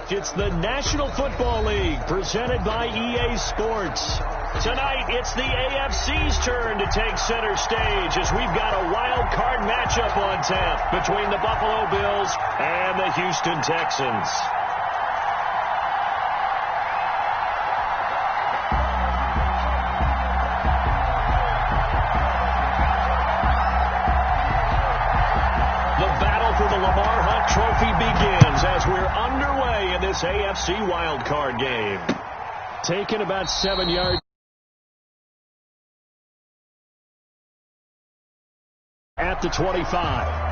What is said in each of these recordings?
Correct. It's the National Football League presented by EA Sports. Tonight, it's the AFC's turn to take center stage as we've got a wild card matchup on tap between the Buffalo Bills and the Houston Texans. Trophy begins as we're underway in this AFC wildcard game. Taking about 7 yards at the 25.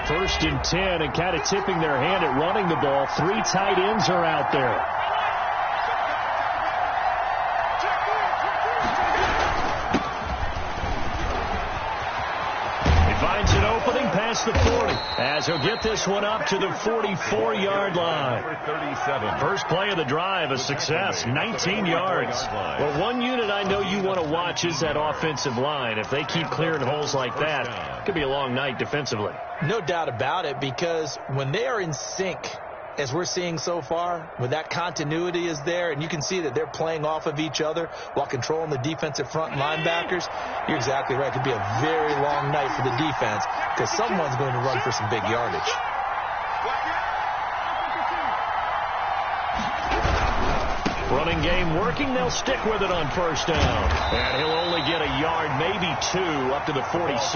First and 10, and kind of tipping their hand at running the ball. 3 tight ends are out there. He finds an opening past the 40 as he'll get this one up to the 44-yard line. First play of the drive, a success, 19 yards. Well, one unit I know you want to watch is that offensive line. If they keep clearing holes like that, it could be a long night defensively. No doubt about it, because when they are in sync, as we're seeing so far, when that continuity is there, and you can see that they're playing off of each other while controlling the defensive front linebackers, you're exactly right. It could be a very long night for the defense because someone's going to run for some big yardage. Running game working. They'll stick with it on first down. And he'll only get a yard, maybe 2, up to the 46.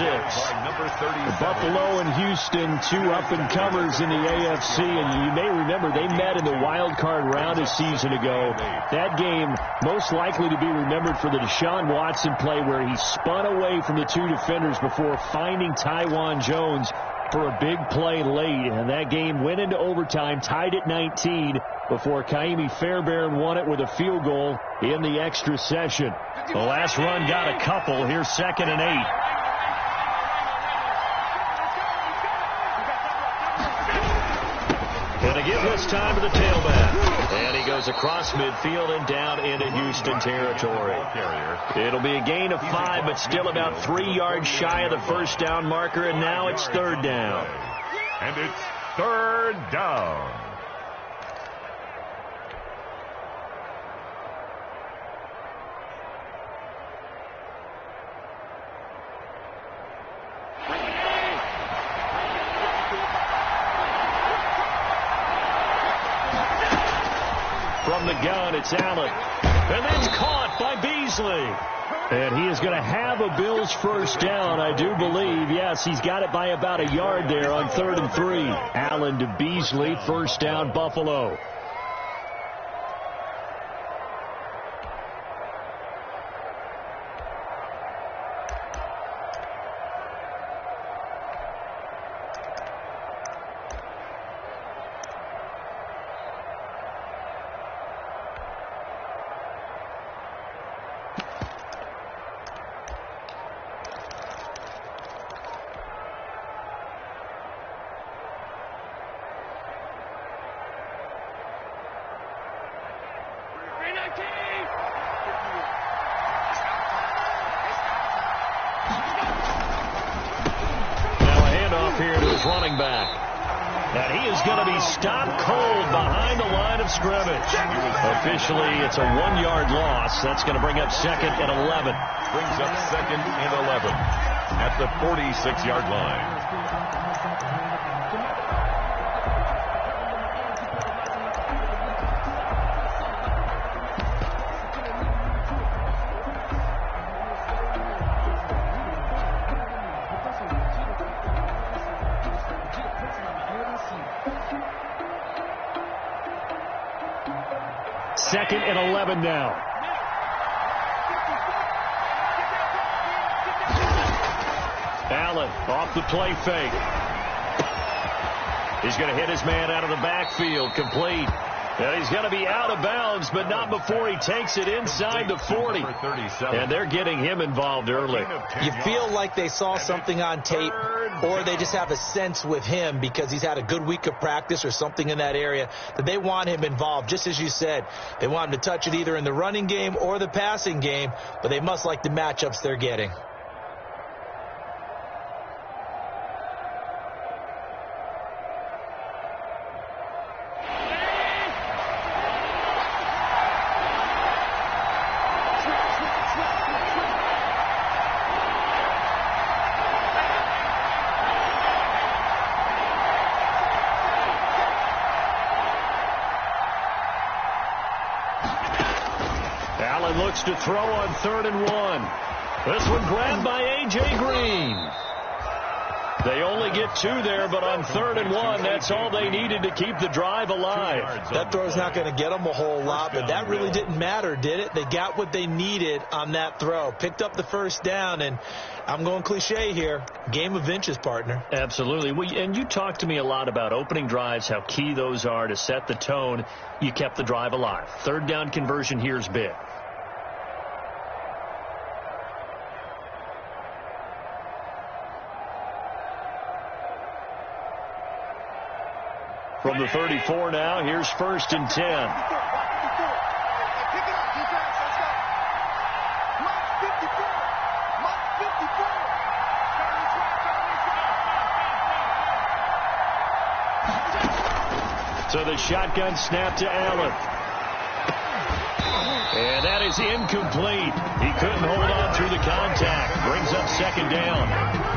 Buffalo and Houston, 2 up-and-comers in the AFC. And you may remember they met in the wild card round a season ago. That game most likely to be remembered for the Deshaun Watson play where he spun away from the 2 defenders before finding Tywan Jones for a big play late. And that game went into overtime, tied at 19, before Kaimi Fairbairn won it with a field goal in the extra session. The last run got a couple. Here's 2nd and 8. And a give this time to the tailback. And he goes across midfield and down into Houston territory. It'll be a gain of 5, but still about 3 yards shy of the first down marker, and now it's 3rd down. And it's 3rd down. From the gun, it's Allen. And it's caught by Beasley. And he is going to have a Bills first down, I do believe. Yes, he's got it by about a yard there on 3rd and 3. Allen to Beasley, first down, Buffalo. Here to his running back. And he is going to be stopped cold behind the line of scrimmage. Officially, it's a 1-yard loss. That's going to bring up 2nd and 11. Brings up 2nd and 11 at the 46-yard line. Second and 11 now. Allen off the play fake. He's going to hit his man out of the backfield. Complete. And he's going to be out of bounds, but not before he takes it inside the 40. And they're getting him involved early. You feel like they saw something on tape, or they just have a sense with him because he's had a good week of practice or something in that area that they want him involved. Just as you said, they want him to touch it either in the running game or the passing game, but they must like the matchups they're getting. Allen looks to throw on 3rd and 1. This one grabbed by A.J. Green. They only get 2 there, but on 3rd and 1, that's all they needed to keep the drive alive. That throw's not going to get them a whole lot, but that really didn't matter, did it? They got what they needed on that throw. Picked up the first down, and I'm going cliche here. Game of inches, partner. Absolutely. Well, and you talked to me a lot about opening drives, how key those are to set the tone. You kept the drive alive. 3rd down conversion here is big. From the 34 now, here's 1st and 10. So the shotgun snap to Allen. And that is incomplete. He couldn't hold on through the contact. Brings up 2nd down.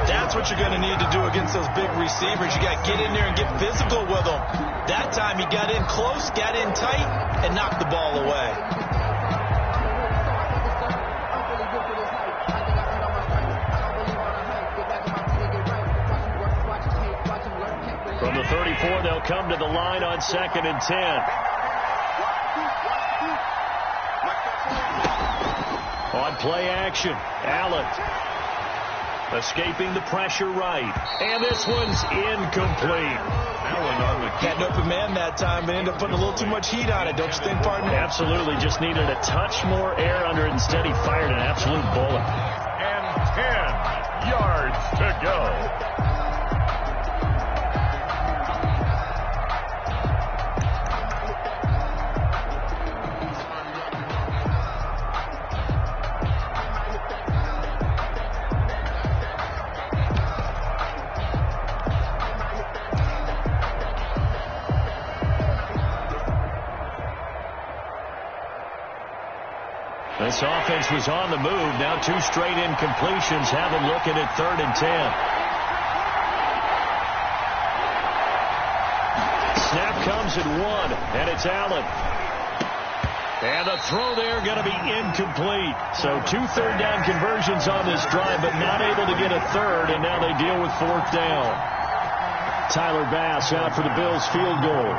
That's what you're going to need to do against those big receivers. You got to get in there and get physical with them. That time he got in close, got in tight, and knocked the ball away. From the 34, they'll come to the line on 2nd and 10. On play action, Allen escaping the pressure right. And this one's incomplete. Allen on the had an open man that time, but ended up putting a little too much heat on it, don't you think, partner? Absolutely. Just needed a touch more air under it. Instead, he fired an absolute bullet. And 10 yards to go. This offense was on the move. Now 2 straight incompletions have them looking at 3rd and 10. Snap comes at 1, and it's Allen. And the throw there going to be incomplete. So 2 3rd down conversions on this drive, but not able to get a 3rd, and now they deal with 4th down. Tyler Bass out for the Bills field goal.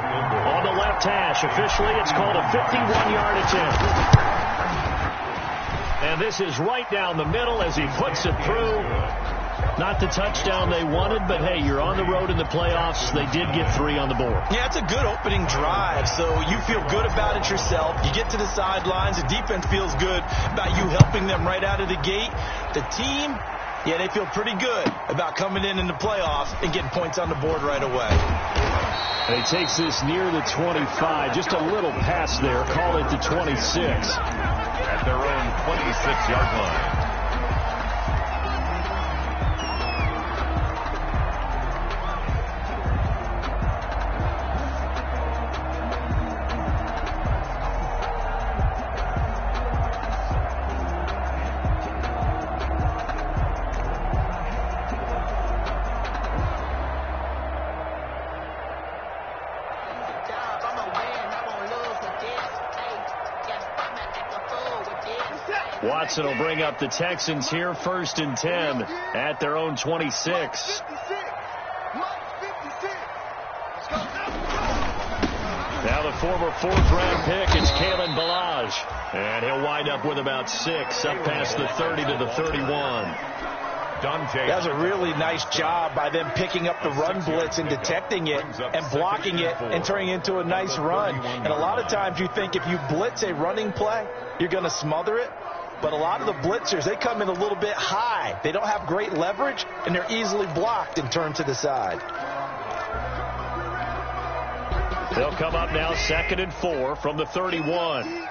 On the left hash, officially it's called a 51-yard attempt. And this is right down the middle as he puts it through. Not the touchdown they wanted, but hey, you're on the road in the playoffs. They did get 3 on the board. Yeah, it's a good opening drive, so you feel good about it yourself. You get to the sidelines. The defense feels good about you helping them right out of the gate. The team, yeah, they feel pretty good about coming in the playoffs and getting points on the board right away. And he takes this near the 25. Just a little pass there. Call it the 26. At their own 26-yard line. Watson will bring up the Texans here, 1st and 10 at their own 26. Now the former 4th-round pick, it's Kalen Ballage. And he'll wind up with about 6, up past the 30 to the 31. That's a really nice job by them picking up the run blitz and detecting it and blocking it and turning it into a nice run. And a lot of times you think if you blitz a running play, you're going to smother it. But a lot of the blitzers, they come in a little bit high. They don't have great leverage, and they're easily blocked and turned to the side. They'll come up now 2nd and 4 from the 31.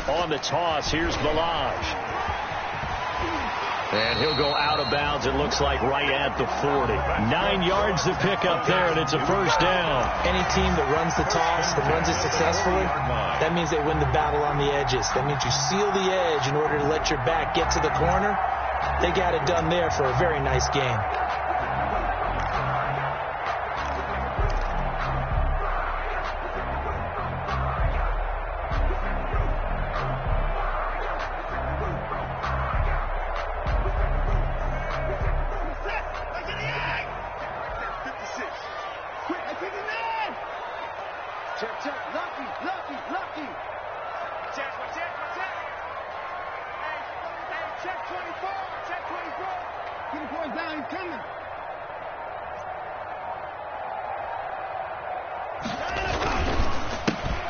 On the toss, here's Balaj. And he'll go out of bounds, it looks like right at the 40. 9 yards to pick up there, and it's a first down. Any team that runs the toss, that runs it successfully, that means they win the battle on the edges. That means you seal the edge in order to let your back get to the corner. They got it done there for a very nice game.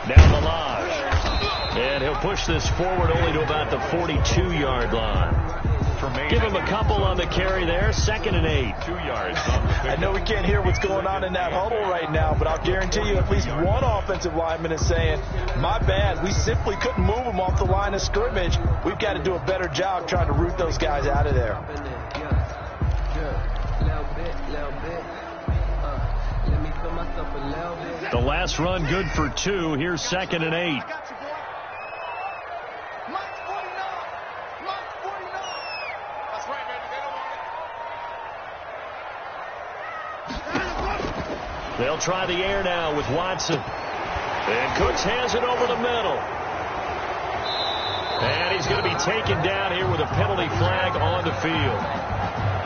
Now Balaj. And he'll push this forward only to about the 42-yard line. Give him a couple on the carry there. 2nd and 8. 2 yards. I know we can't hear what's going on in that huddle right now, but I'll guarantee you at least one offensive lineman is saying, my bad, we simply couldn't move them off the line of scrimmage. We've got to do a better job trying to root those guys out of there. The last run good for 2. Here's 2nd and 8. They'll try the air now with Watson. And Cooks has it over the middle. And he's going to be taken down here with a penalty flag on the field.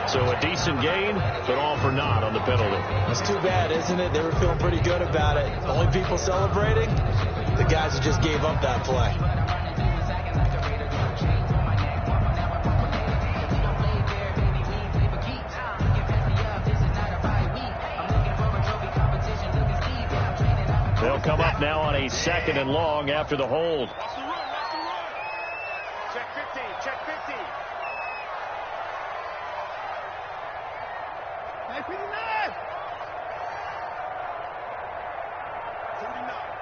So a decent gain, but all for naught on the penalty. That's too bad, isn't it? They were feeling pretty good about it. The only people celebrating, the guys who just gave up that play. They'll come up now on a 2nd and long after the hold. Check 15, check 15. Hey, 59.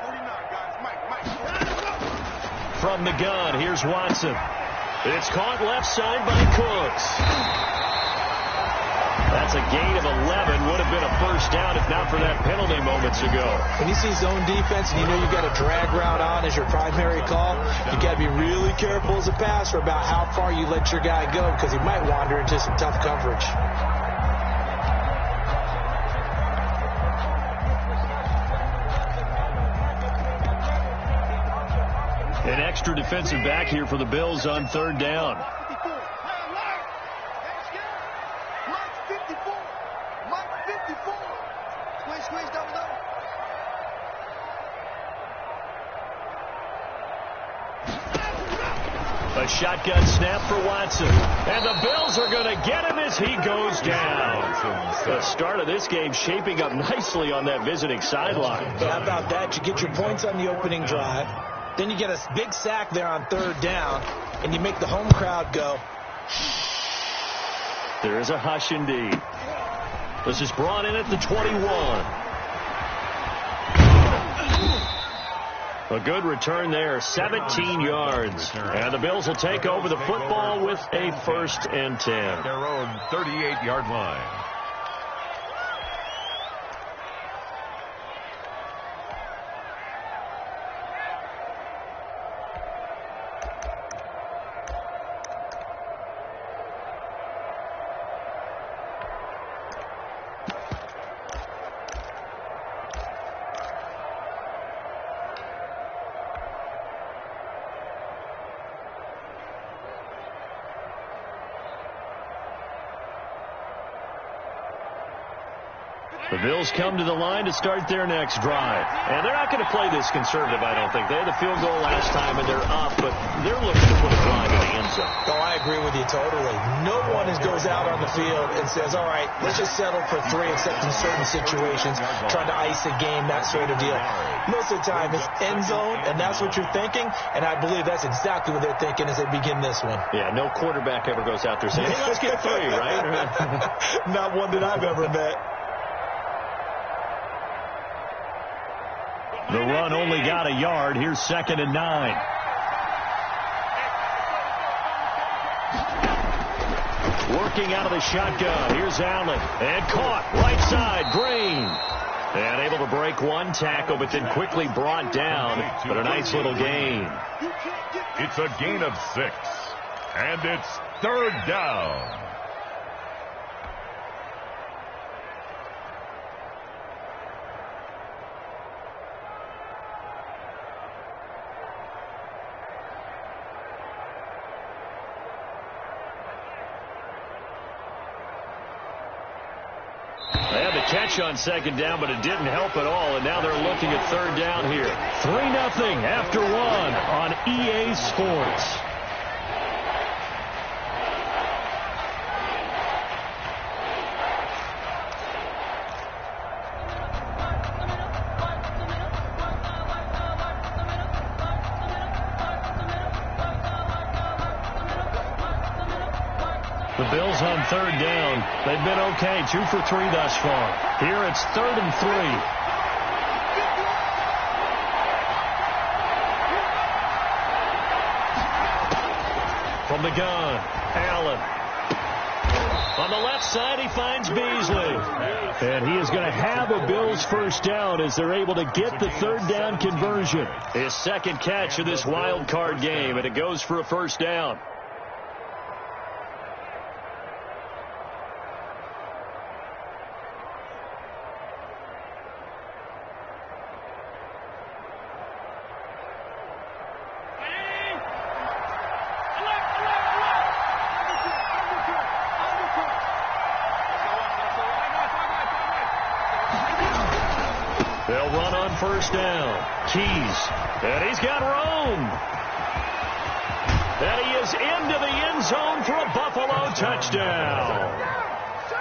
49, guys. Mike. From the gun, here's Watson. It's caught left side by Cooks. That's a gain of 11. Would have been a first down if not for that penalty moments ago. When you see zone defense and you know you got a drag route on as your primary call, you got to be really careful as a passer about how far you let your guy go because he might wander into some tough coverage. An extra defensive back here for the Bills on 3rd down. A shotgun snap for Watson. And the Bills are going to get him as he goes down. The start of this game shaping up nicely on that visiting sideline. How about that? You get your points on the opening drive. Then you get a big sack there on 3rd down. And you make the home crowd go. There is a hush indeed. This is brought in at the 21. A good return there, 17 yards. And the Bills will take over the football with a 1st and 10. Their own 38-yard line. The Bills come to the line to start their next drive. And they're not going to play this conservative, I don't think. They had the field goal last time, and they're up, but they're looking to put a drive in the end zone. Oh, I agree with you totally. No one goes out on the field and says, all right, let's just settle for 3, except in certain situations, trying to ice a game, that sort of deal. Most of the time, it's end zone, and that's what you're thinking, and I believe that's exactly what they're thinking as they begin this one. Yeah, no quarterback ever goes out there saying, hey, let's get 3, right? Not one that I've ever met. The run only got a yard. Here's 2nd and 9. Working out of the shotgun. Here's Allen. And caught. Right side. Green. And able to break one tackle, but then quickly brought down. But a nice little gain. It's a gain of 6. And it's 3rd down. They had the catch on 2nd down, but it didn't help at all, and now they're looking at 3rd down here. 3-0 after 1 on EA Sports. The Bills on 3rd down. They've been okay, 2 for 3 thus far. Here it's 3rd and 3. From the gun, Allen. On the left side, he finds Beasley. And he is going to have a Bills 1st down as they're able to get the 3rd down conversion. His 2nd catch of this wild card game, and it goes for a 1st down. They'll run on 1st down. Keys. And he's got room. And he is into the end zone for a Buffalo touchdown.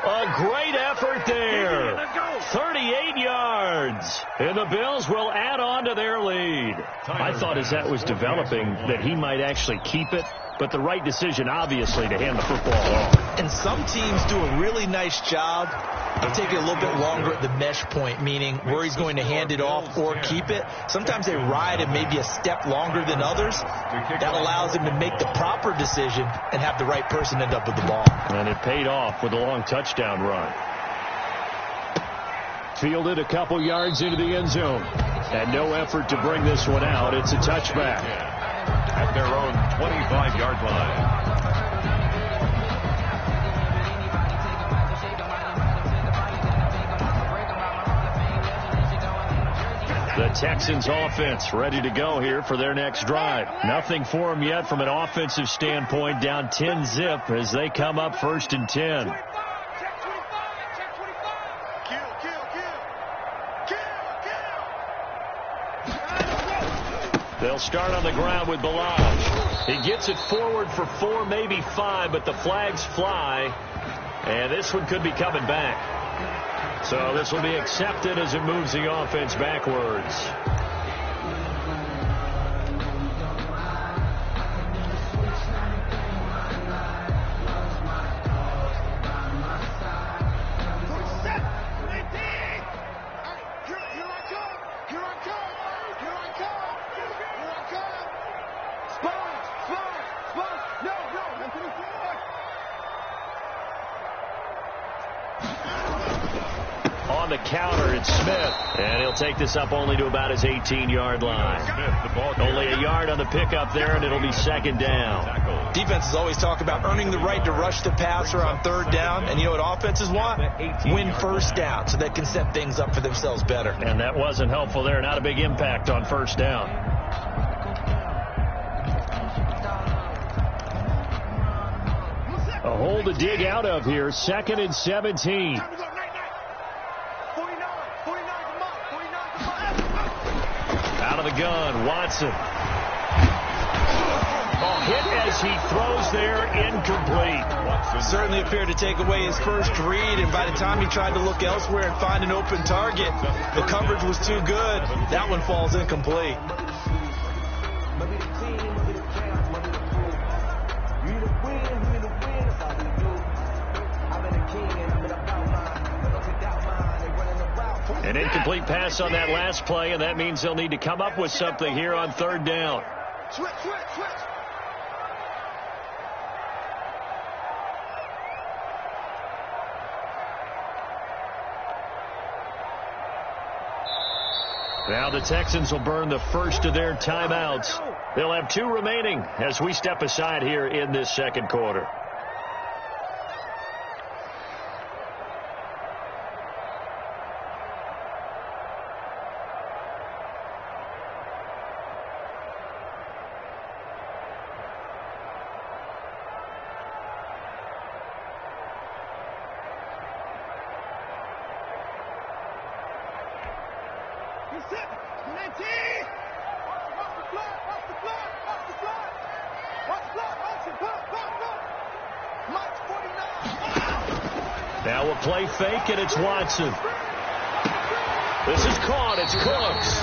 A great effort there. 38 yards. And the Bills will add on to their lead. I thought as that was developing that he might actually keep it, but the right decision, obviously, to hand the football off. And some teams do a really nice job of taking a little bit longer at the mesh point, meaning where he's going to hand it off or keep it. Sometimes they ride it maybe a step longer than others. That allows him to make the proper decision and have the right person end up with the ball. And it paid off with a long touchdown run. Fielded a couple yards into the end zone. And no effort to bring this one out. It's a touchback. At their own 25-yard line. The Texans offense ready to go here for their next drive. Nothing for them yet from an offensive standpoint. Down 10-zip as they come up 1st and 10. They'll start on the ground with Balaj. He gets it forward for 4, maybe 5, but the flags fly. And this one could be coming back. So this will be accepted as it moves the offense backwards. On the counter, it's Smith. And he'll take this up only to about his 18-yard line. Only a yard on the pickup there, and it'll be 2nd down. Defenses always talk about earning the right to rush the passer on 3rd down. And you know what offenses want? Win 1st down so they can set things up for themselves better. And that wasn't helpful there. Not a big impact on 1st down. A hole to dig out of here. 2nd and 17. the gun. Watson. Hit as he throws there, incomplete. Certainly appeared to take away his first read, and by the time he tried to look elsewhere and find an open target, the coverage was too good. That one falls incomplete. An incomplete pass on that last play, and that means they'll need to come up with something here on third down. Switch. Now the Texans will burn the first of their timeouts. They'll have 2 remaining as we step aside here in this second quarter. Now a play fake, and it's Watson. This is caught. It's Cooks.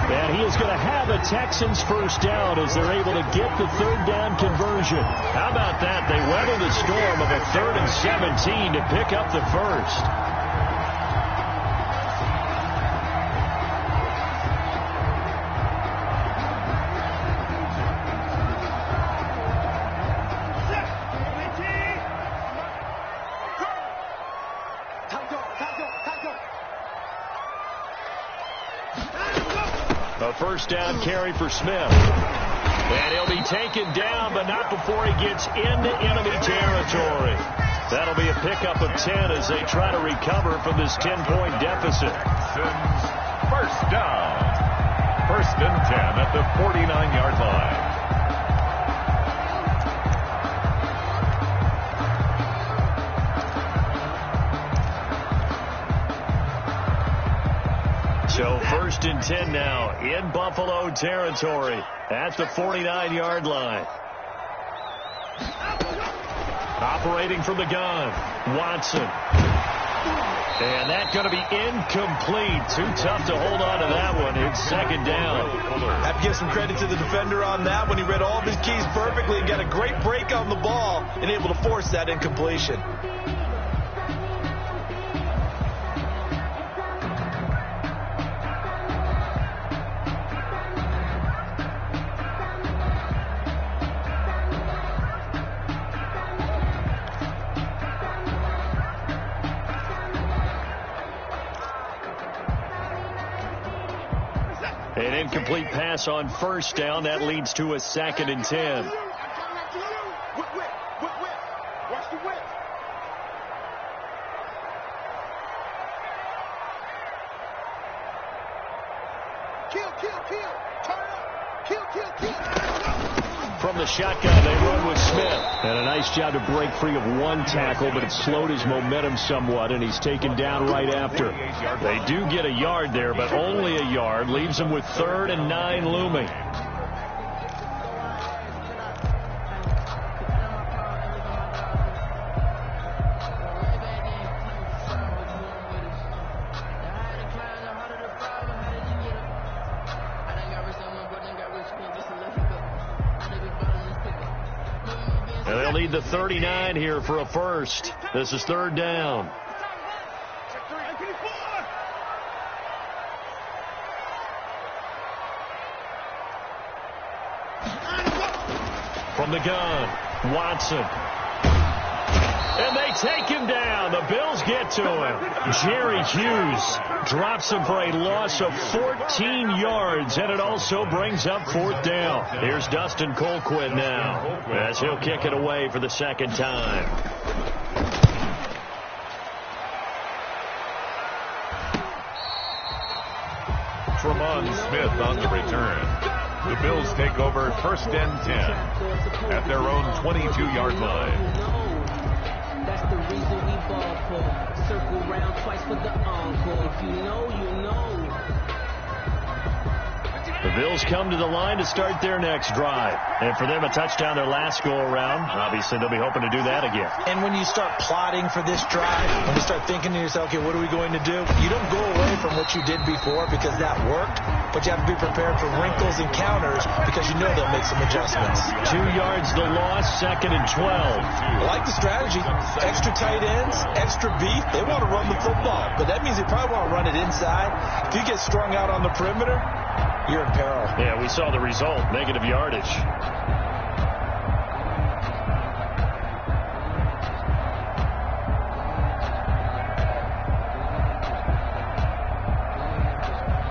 And he is going to have a Texans first down as they're able to get the third down conversion. How about that? They weather the storm of a 3rd and 17 to pick up the first. A first down carry for Smith. And he'll be taken down, but not before he gets into enemy territory. That'll be a pickup of 10 as they try to recover from this 10-point deficit. First down. 1st and 10 at the 49-yard line. So 1st and 10 now in Buffalo territory at the 49-yard line. Operating from the gun, Watson. And that's going to be incomplete. Too tough to hold on to that one. It's 2nd down. I have to give some credit to the defender on that one. He read all of his keys perfectly and got a great break on the ball and able to force that incompletion. An incomplete pass on first down. That leads to a 2nd and 10. Watch the whip. Kill. Turn up. Kill. From the shotgun, they run with Smith. And a nice job to break free of one tackle, but it slowed his momentum somewhat, and he's taken down right after. They do get a yard there, but only a yard. Leaves them with 3rd and 9 looming. And they'll need the 39 here for a first. This is 3rd down. From the gun, Watson. And they take him down. The Bills get to him. Jerry Hughes drops him for a loss of 14 yards, and it also brings up 4th down. Here's Dustin Colquitt now as he'll kick it away for the 2nd time. Tremont Smith on the return. The Bills take over 1st and 10 at their own 22-yard line. That's the reason we ball for. Circle round twice for the encore. If you know, you know. The Bills come to the line to start their next drive. And for them, a touchdown their last go-around. Obviously, they'll be hoping to do that again. And when you start plotting for this drive, when you start thinking to yourself, okay, what are we going to do? You don't go away from what you did before because that worked, but you have to be prepared for wrinkles and counters because you know they'll make some adjustments. 2 yards the loss, 2nd and 12. I like the strategy. Extra tight ends, extra beef. They want to run the football, but that means they probably want to run it inside. If you get strung out on the perimeter, you're in peril. Yeah, we saw the result, negative yardage.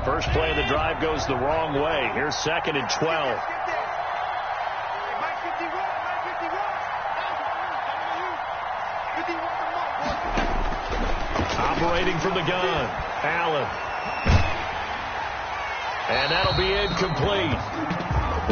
First play of the drive goes the wrong way. Here's 2nd and 12. Operating from the gun, Allen. And that'll be incomplete.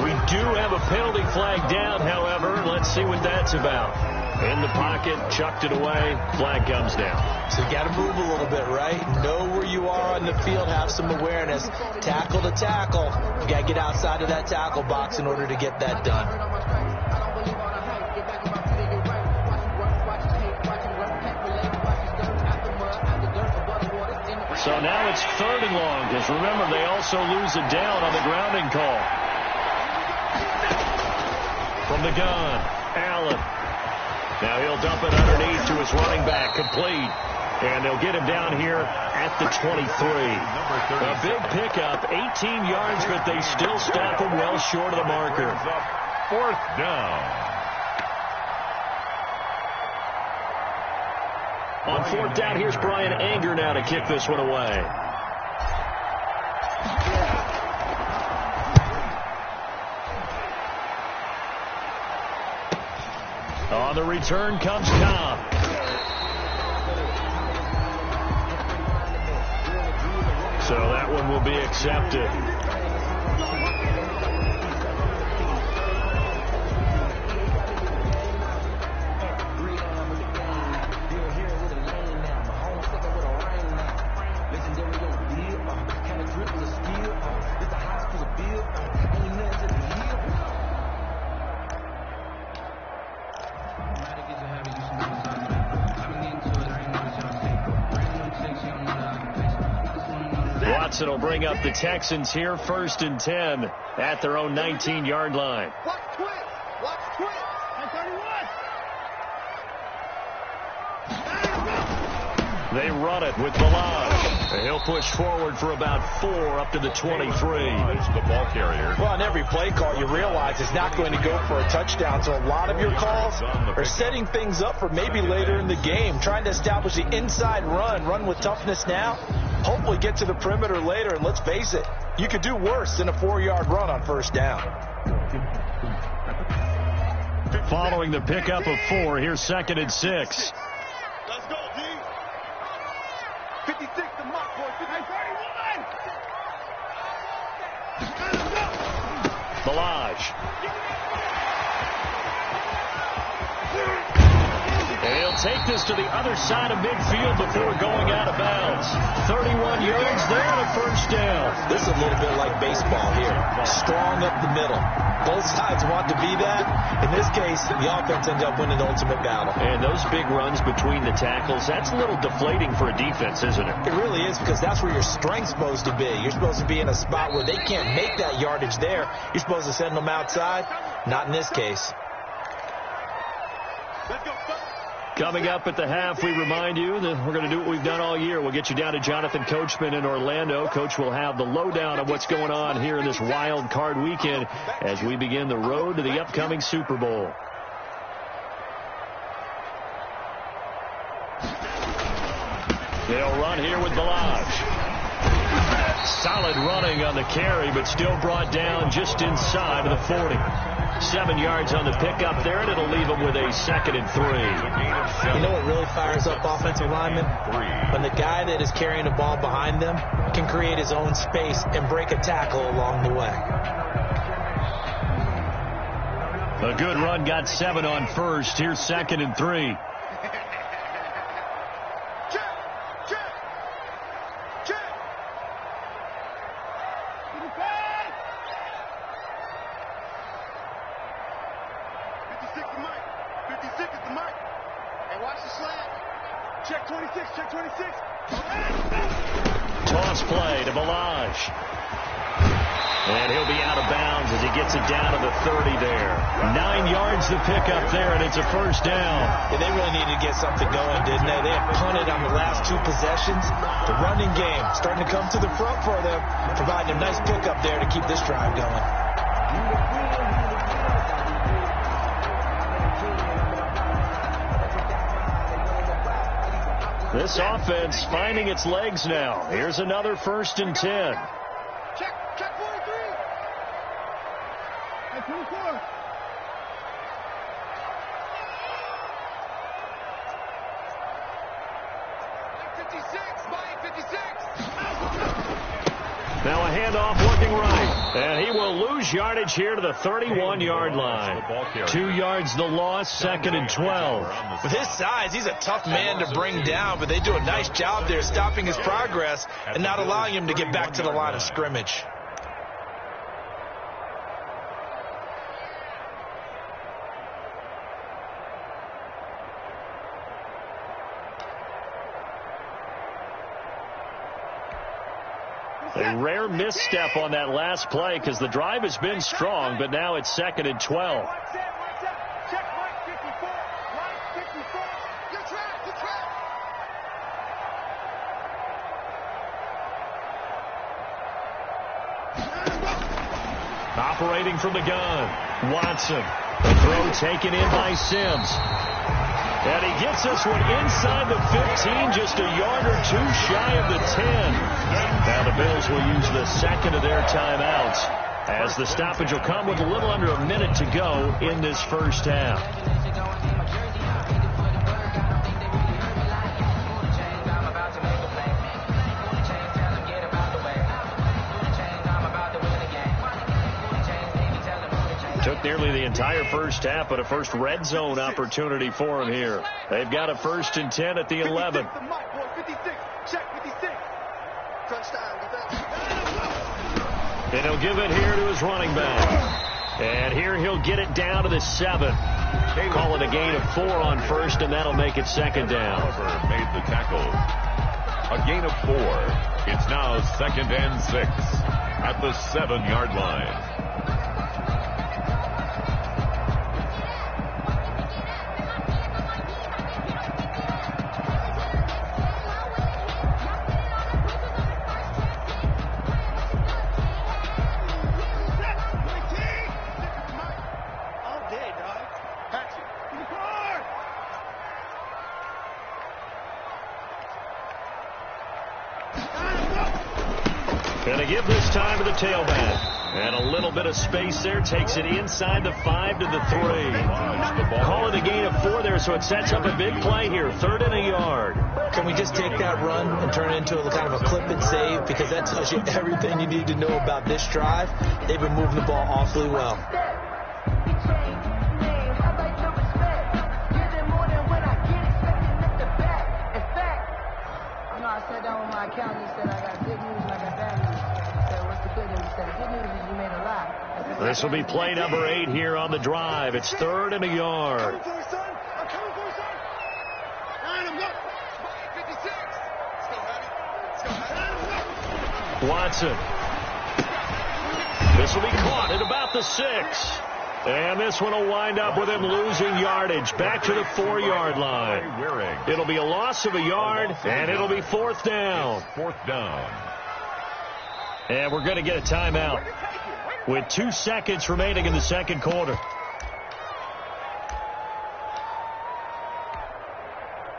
We do have a penalty flag down, however. Let's see what that's about. In the pocket, chucked it away, flag comes down. So you got to move a little bit, right? Know where you are on the field, have some awareness. Tackle to tackle. You got to get outside of that tackle box in order to get that done. So now it's 3rd and long, because remember, they also lose it down on the grounding call. From the gun, Allen. Now he'll dump it underneath to his running back, complete. And they'll get him down here at the 23. A big pickup, 18 yards, but they still stop him well short of the marker. 4th down. On 4th down, here's Brian Anger now to kick this one away. On the return comes Cobb. So that one will be accepted. Watson will bring up the Texans here, 1st and 10 at their own 19-yard line. Watch twist. Watch twist. 31. They run it with Balaj. He'll push forward for about 4 up to the 23. The ball carrier. Well, on every play call, you realize it's not going to go for a touchdown. So a lot of your calls are setting things up for maybe later in the game, trying to establish the inside run with toughness now. Hopefully get to the perimeter later, and let's face it, you could do worse than a 4-yard run on 1st down. Following the pickup of 4, here's 2nd and 6. Let's go, D. 56 to mark, boy. 31. Balaj. He'll take this to the other side of midfield before going out of bounds. 31 yards there and a 1st down. This is a little bit like baseball here. Strong up the middle. Both sides want to be that. In this case, the offense ends up winning the ultimate battle. And those big runs between the tackles, that's a little deflating for a defense, isn't it? It really is, because that's where your strength's supposed to be. You're supposed to be in a spot where they can't make that yardage there. You're supposed to send them outside. Not in this case. Let's go. Coming up at the half, we remind you that we're going to do what we've done all year. We'll get you down to Jonathan Coachman in Orlando. Coach will have the lowdown of what's going on here in this wild card weekend as we begin the road to the upcoming Super Bowl. They'll run here with Balaj. Solid running on the carry, but still brought down just inside of the 40. 7 yards on the pickup there, and it'll leave them with a 2nd and 3. You know what really fires up offensive linemen? When the guy that is carrying the ball behind them can create his own space and break a tackle along the way. A good run, got 7 on 1st. Here's 2nd and 3. Check 26, check 26. Toss play to Balaj. And he'll be out of bounds as he gets it down to the 30 there. 9 yards to pick up there, and it's a first down. Yeah, they really needed to get something going, didn't they? They had punted on the last 2 possessions. The running game starting to come to the front for them, providing a nice pickup there to keep this drive going. This offense finding its legs now. Here's another 1st and 10. Check 43. Check 24. Now a handoff looking right. And he will lose yardage here to the 31-yard line. 2 yards the loss, 2nd and 12. With his size, he's a tough man to bring down, but they do a nice job there stopping his progress and not allowing him to get back to the line of scrimmage. A rare misstep on that last play because the drive has been strong, but now it's 2nd and 12. Check 54. 54. Your track. Operating from the gun, Watson. The throw taken in by Sims. And he gets this one inside the 15, just a yard or 2 shy of the 10. Now the Bills will use the 2nd of their timeouts as the stoppage will come with a little under a minute to go in this first half. Took nearly the entire first half, but a first red zone opportunity for him here. They've got a 1st and 10 at the 11. 56. Check 56. And he'll give it here to his running back. And here he'll get it down to the 7. Call it a gain of 4 on 1st, and that'll make it 2nd down. Oliver made the tackle. A gain of 4. It's now 2nd and 6 at the 7-yard line. Going to give this time to the tailback. And a little bit of space there. Takes it inside the 5 to the 3. Call it a gain of 4 there, so it sets up a big play here. 3rd and a yard. Can we just take that run and turn it into a kind of a clip and save? Because that tells you everything you need to know about this drive. They've been moving the ball awfully well. I sat down with my accountant and said I got good news and I got bad news. I said, what's the good news? He said, the good news is you made a lot. This will be play number 8 here on the drive. It's 3rd and a yard. I'm coming for you, son. I'm up. 56. Let's go, Watson. This will be caught at about the 6. And this one will wind up with him losing yardage back to the 4-yard line. It'll be a loss of a yard, and it'll be 4th down. 4th down. And we're going to get a timeout with 2 seconds remaining in the 2nd quarter.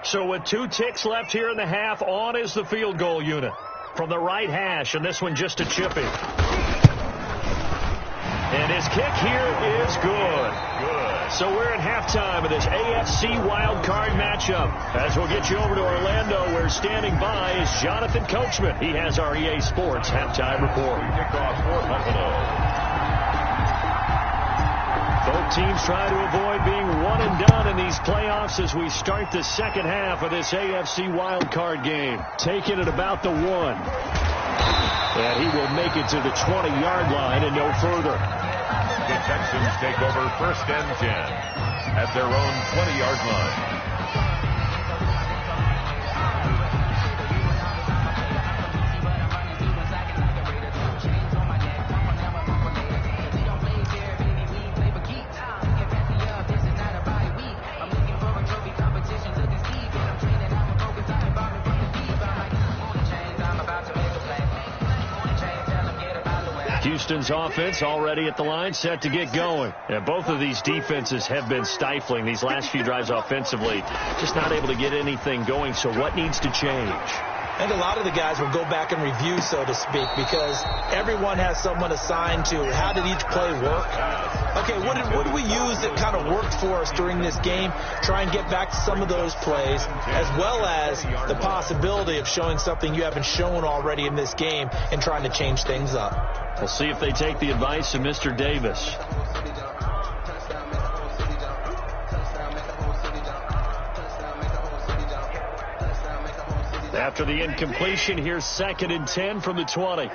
So with 2 ticks left here in the half, on is the field goal unit from the right hash, and this one just a chippy. And his kick here is good. So we're at halftime of this AFC Wildcard matchup. As we'll get you over to Orlando, where standing by is Jonathan Coachman. He has our EA Sports halftime report. Kickoff for Buffalo. Both teams try to avoid being one and done in these playoffs as we start the 2nd half of this AFC Wildcard game. Taking it about the 1. And he will make it to the 20-yard line and no further. The Texans take over 1st and 10 at their own 20-yard line. Houston's offense already at the line, set to get going. Yeah, both of these defenses have been stifling these last few drives offensively. Just not able to get anything going, so what needs to change? I think a lot of the guys will go back and review, so to speak, because everyone has someone assigned to how did each play work. Okay, what did we use that kind of worked for us during this game? Try and get back to some of those plays, as well as the possibility of showing something you haven't shown already in this game and trying to change things up. We'll see if they take the advice of Mr. Davis. After the incompletion, here's 2nd and 10 from the 20.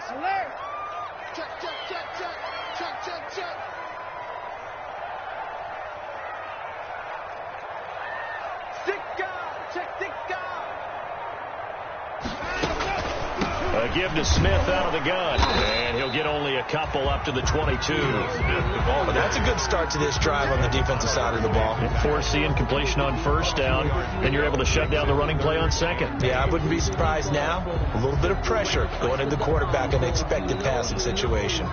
A give to Smith out of the gun, and he'll get only a couple up to the 22. Well, that's a good start to this drive on the defensive side of the ball. Force the incompletion on 1st down, and you're able to shut down the running play on 2nd. Yeah, I wouldn't be surprised now. A little bit of pressure going into the quarterback in the expected passing situation.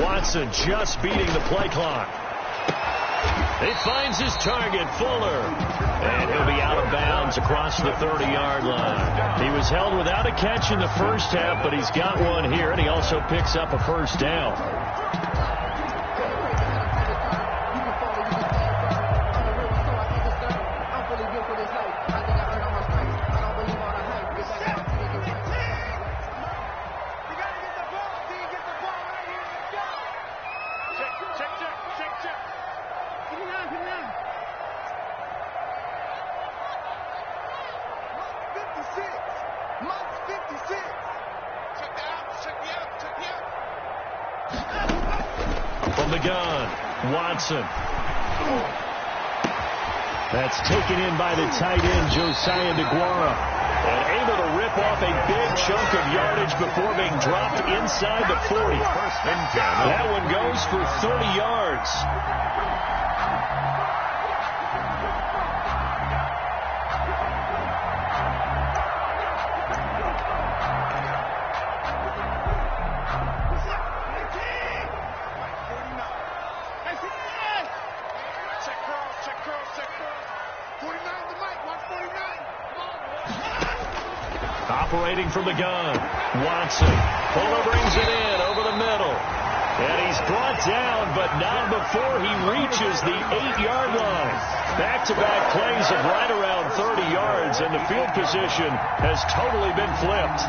Watson just beating the play clock. He finds his target, Fuller. And he'll be out of bounds across the 30-yard line. He was held without a catch in the first half, but he's got one here, and he also picks up a 1st down. From the gun, Watson. That's taken in by the tight end, Josiah DeGuara. And able to rip off a big chunk of yardage before being dropped inside the 40. That one goes for 30 yards. Operating from the gun, Watson. Fuller brings it in over the middle. And he's brought down, but not before he reaches the 8-yard line. Back-to-back plays of right around 30 yards, and the field position has totally been flipped.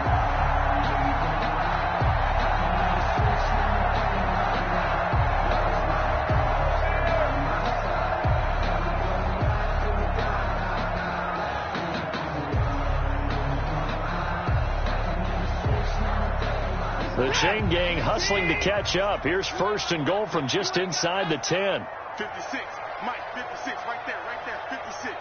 The chain gang hustling to catch up. Here's 1st and goal from just inside the 10. 56. Mike, 56. Right there. 56.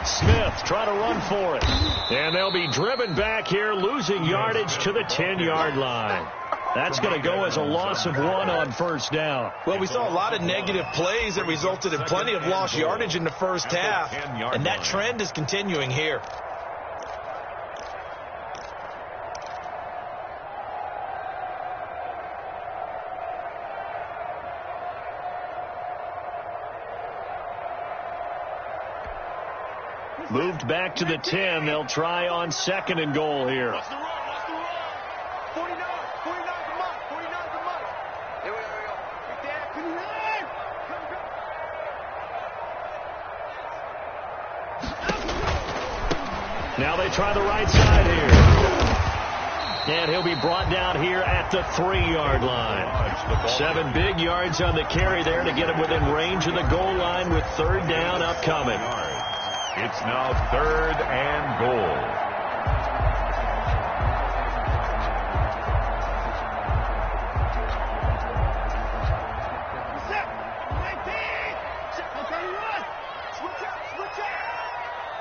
Smith trying to run for it. And they'll be driven back here, losing yardage to the 10-yard line. That's going to go as a loss of 1 on 1st down. Well, we saw a lot of negative plays that resulted in plenty of lost yardage in the first half. And that trend is continuing here. Moved back to the 10. They'll try on 2nd and goal here. Watch the run. 49 the mark. 49 the mark. Here we go. Right there. 59. Now they try the right side here. And he'll be brought down here at the 3-yard line. 7 big yards on the carry there to get him within range of the goal line with 3rd down upcoming. It's now 3rd and goal.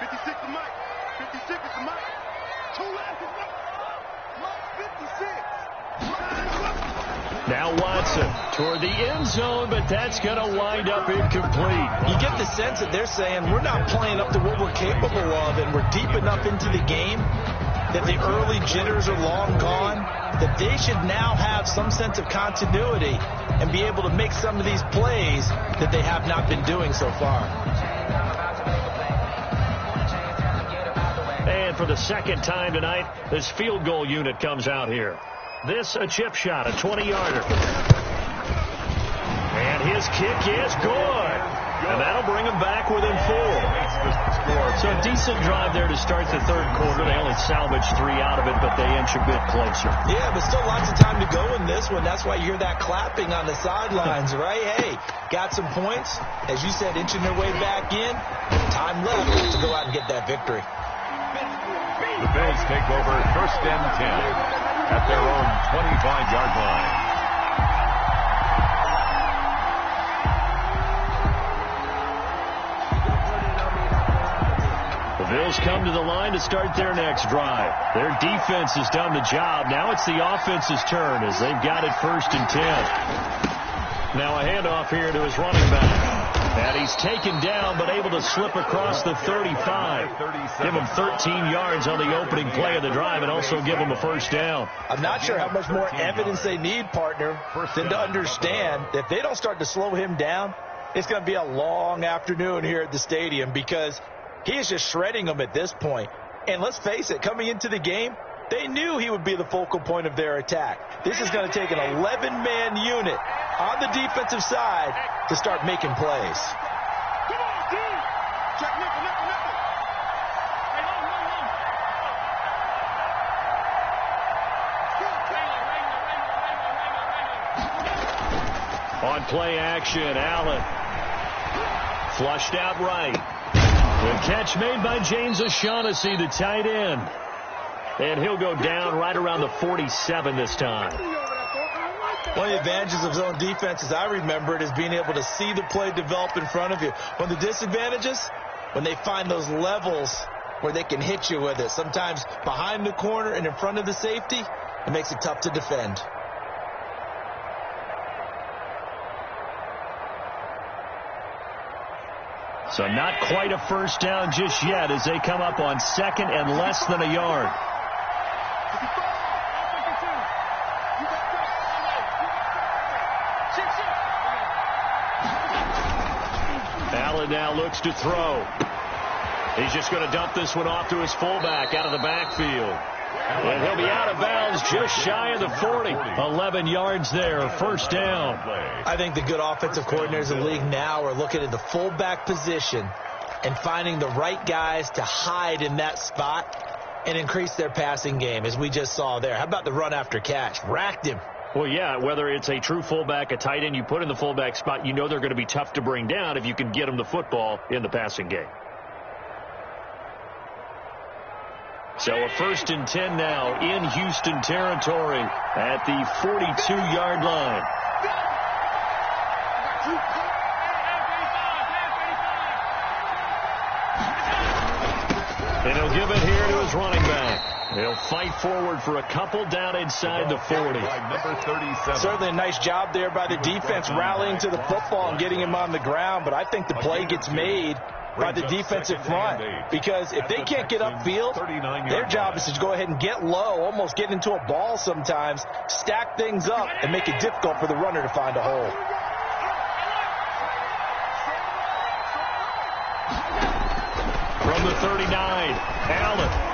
56 is Mike. 56 is Mike. 2 left is Mike. Mike 56. Now Watson toward the end zone, but that's going to wind up incomplete. You get the sense that they're saying we're not playing up to what we're capable of, and we're deep enough into the game that the early jitters are long gone, that they should now have some sense of continuity and be able to make some of these plays that they have not been doing so far. And for the second time tonight, this field goal unit comes out here. This a chip shot, a 20-yarder. And his kick is good. And that'll bring him back within 4. So a decent drive there to start the third quarter. They only salvaged 3 out of it, but they inch a bit closer. Yeah, but still lots of time to go in this one. That's why you hear that clapping on the sidelines, right? Hey, got some points. As you said, inching their way back in. Time left to go out and get that victory. The Bills take over first and 10 at their own 25-yard line. The Bills come to the line to start their next drive. Their defense has done the job. Now it's the offense's turn as they've got it first and 10. Now a handoff here to his running back. And he's taken down but able to slip across the 35. Give him 13 yards on the opening play of the drive and also give him a first down. I'm not sure how much more evidence they need, partner, than to understand that if they don't start to slow him down, it's going to be a long afternoon here at the stadium because he is just shredding them at this point. And let's face it, coming into the game, they knew he would be the focal point of their attack. This is going to take an 11-man unit on the defensive side to start making plays. Come on, D. Check nickel. Hey, hold. On play action, Allen. Flushed out right. The catch made by James O'Shaughnessy, the tight end. And he'll go down right around the 47 this time. One of the advantages of zone defense, as I remember it, is being able to see the play develop in front of you. One of the disadvantages, when they find those levels where they can hit you with it, sometimes behind the corner and in front of the safety, it makes it tough to defend. So not quite a first down just yet as they come up on second and less than a yard. Allen now looks to throw. He's just going to dump this one off to his fullback out of the backfield. And he'll be out of bounds just shy of the 40. 11 yards there, first down. I think the good offensive coordinators in the league now are looking at the fullback position and finding the right guys to hide in that spot and increase their passing game, as we just saw there. How about the run after catch? Racked him. Well, yeah, whether it's a true fullback, a tight end you put in the fullback spot, you know they're going to be tough to bring down if you can get them the football in the passing game. So a first and 10 now in Houston territory at the 42-yard line. And he'll give it here to his running back. He'll fight forward for a couple down inside the 40. Number 37. Certainly a nice job there by the defense rallying to the football and getting him on the ground, but I think the play gets made by the defensive front, because if they can't get upfield, their job is to go ahead and get low, almost get into a ball sometimes, stack things up, and make it difficult for the runner to find a hole. From the 39, Allen.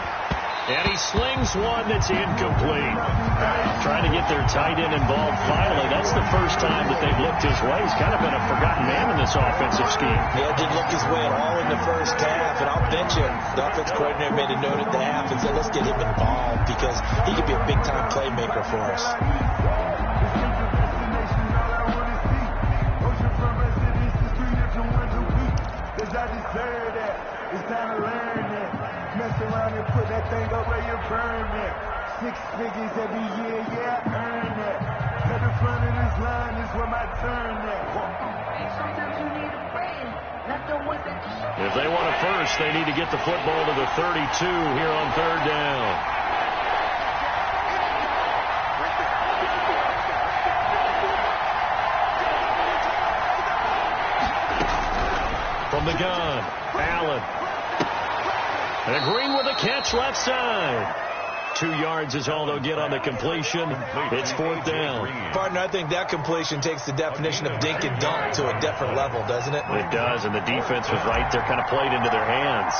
And he slings one that's incomplete. Trying to get their tight end involved finally. That's the first time that they've looked his way. He's kind of been a forgotten man in this offensive scheme. Yeah, didn't look his way at all in the first half. And I'll bet you the offensive coordinator made a note at the half and said, let's get him involved because he could be a big-time playmaker for us. It's time to learn it. Mess around and put that thing up where you burn it. 6 figures every year, yeah, earn it. At the front of this line is where my turn at. Hey, sometimes you need a friend. If they want a first, they need to get the football to the 32 here on third down. From the gun, Allen. And Green with a catch left side. 2 yards is all they'll get on the completion. It's fourth down. Partner, I think that completion takes the definition of dink and dunk to a different level, doesn't it? It does, and the defense was right there, kind of played into their hands.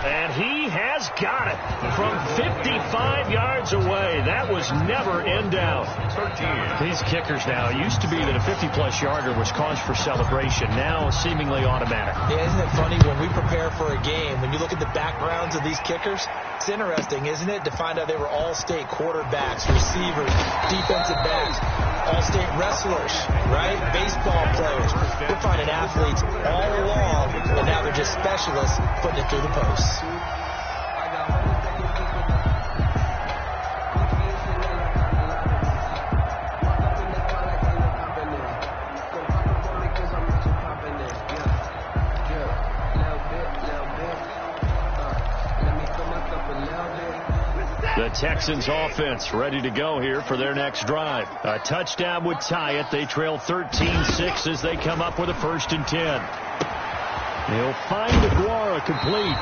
And he has got it from 55 yards away. That was never in doubt. 13. These kickers now, it used to be that a 50-plus yarder was cause for celebration. Now seemingly automatic. Yeah, isn't it funny when we prepare for a game, when you look at the backgrounds of these kickers, it's interesting, isn't it, to find out they were all-state quarterbacks, receivers, defensive backs, all-state wrestlers, right? Baseball players. We're finding athletes all along, and now they're just specialists putting it through the posts. The Texans offense ready to go here for their next drive. A touchdown would tie it. They trail 13-6 as they come up with a 1st and 10. He'll find Aguara complete.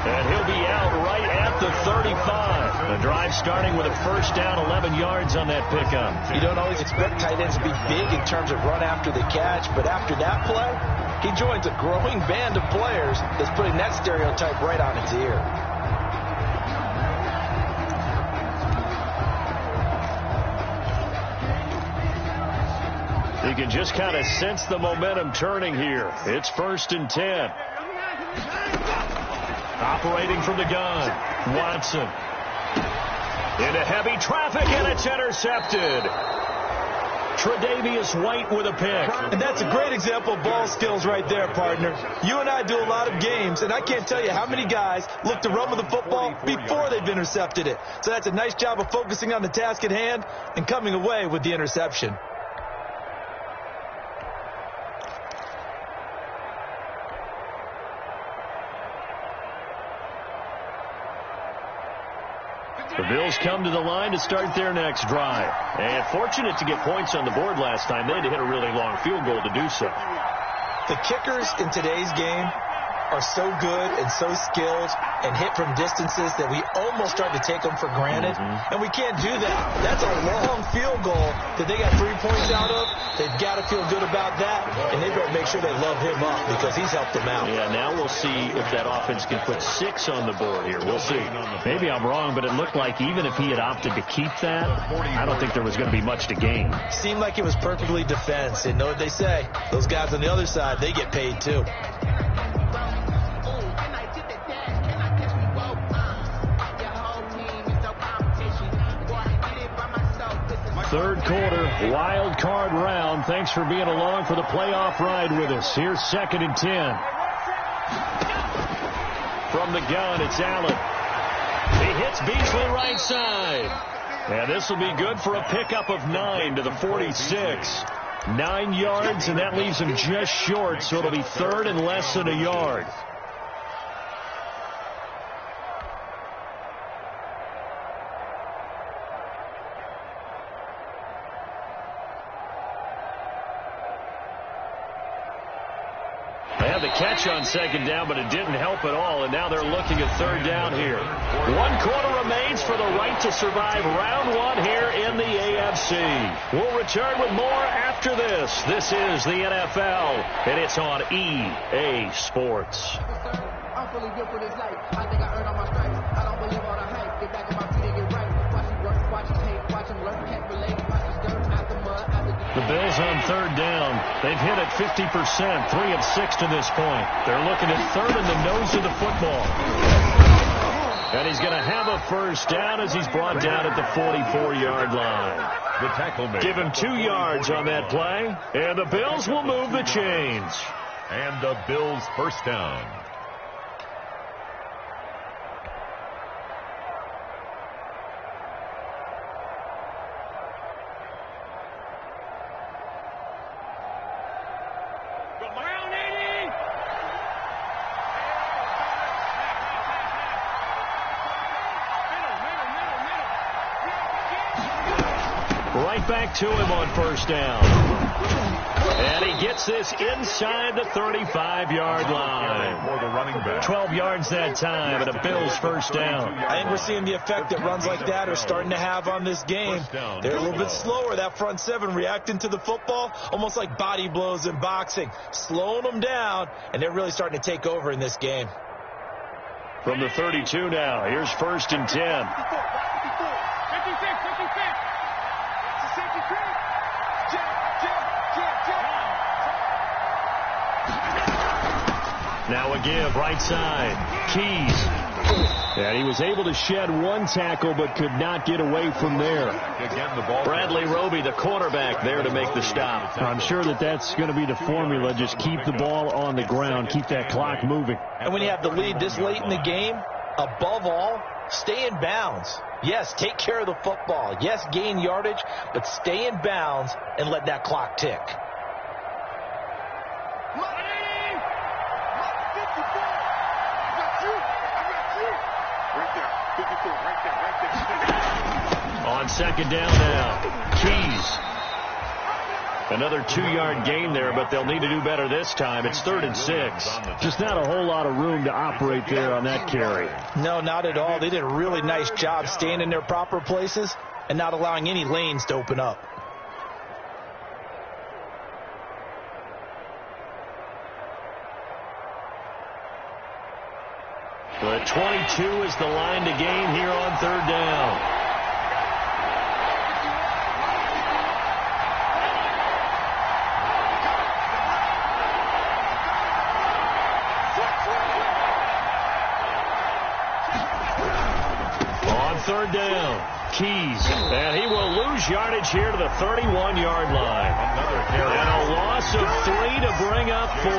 And he'll be out right at the 35. The drive starting with a 1st down, 11 yards on that pickup. You don't always expect tight ends to be big in terms of run after the catch, but after that play, he joins a growing band of players that's putting that stereotype right on its ear. You can just kind of sense the momentum turning here. It's 1st and 10. Operating from the gun, Watson. Into heavy traffic, and it's intercepted. Tre'Davious White with a pick. And that's a great example of ball skills right there, partner. You and I do a lot of games, and I can't tell you how many guys look to run with the football before they've intercepted it. So that's a nice job of focusing on the task at hand and coming away with the interception. The Bills come to the line to start their next drive. And fortunate to get points on the board last time. They had to hit a really long field goal to do so. The kickers in today's game are so good and so skilled and hit from distances that we almost start to take them for granted. And we can't do that. That's a long field goal that they got 3 points out of. They've got to feel good about that, and they better make sure they love him up because he's helped them out. Yeah, now we'll see if that offense can put 6 on the board here. We'll see. Maybe I'm wrong, but it looked like even if he had opted to keep that, I don't think there was going to be much to gain. Seemed like it was perfectly defense. And know what they say? Those guys on the other side, they get paid too. Third quarter, wild card round. Thanks for being along for the playoff ride with us. Here's 2nd and 10. From the gun, it's Allen. He hits Beasley right side. And this will be good for a pickup of 9 to the 46. 9 yards, and that leaves him just short, so it'll be 3rd and less than a yard. The catch on 2nd down, but it didn't help at all, and now they're looking at 3rd down here. 1 quarter remains for the right to survive round 1 here in the AFC. We'll return with more after this. This is the NFL, and it's on EA Sports. I'm fully built for this life. I think I earned all my stripes. I don't believe all the hype. Get back on my feet and get right. Watch him work, watch him hate, watch him learn, can't relate. Watch his dirt out the mud, out the... The Bills on 3rd down. They've hit it 50%, 3 of 6 to this point. They're looking at 3rd in the nose of the football. And he's going to have a 1st down as he's brought down at the 44-yard line. The tackle made. Give him 2 yards on that play, and the Bills will move the chains. And the Bills 1st down. right back to him on first down. And he gets this inside the 35-yard line. For the running back. 12 yards that time, and a Bills first down. I think we're seeing the effect that runs like that are starting to have on this game. They're a little bit slower, that front seven, reacting to the football, almost like body blows in boxing, slowing them down, and they're really starting to take over in this game. From the 32 now, here's first and 10. Now a give, right side. Keys. And he was able to shed one tackle, but could not get away from there. Again, the ball. Bradley Roby, the quarterback, there to make the stop. I'm sure that's going to be the formula. Just keep the ball on the ground. Keep that clock moving. And when you have the lead this late in the game, above all, stay in bounds. Yes, take care of the football. Yes, gain yardage, but stay in bounds and let that clock tick. On second down now, Keys. Another 2-yard gain there, but they'll need to do better this time. It's 3rd and 6. Just not a whole lot of room to operate there on that carry. No, not at all. They did a really nice job staying in their proper places and not allowing any lanes to open up. The 22 is the line to gain here on 3rd down. On 3rd down, Keys, and he will lose yardage here to the 31-yard line. And a loss of 3 to bring up 4.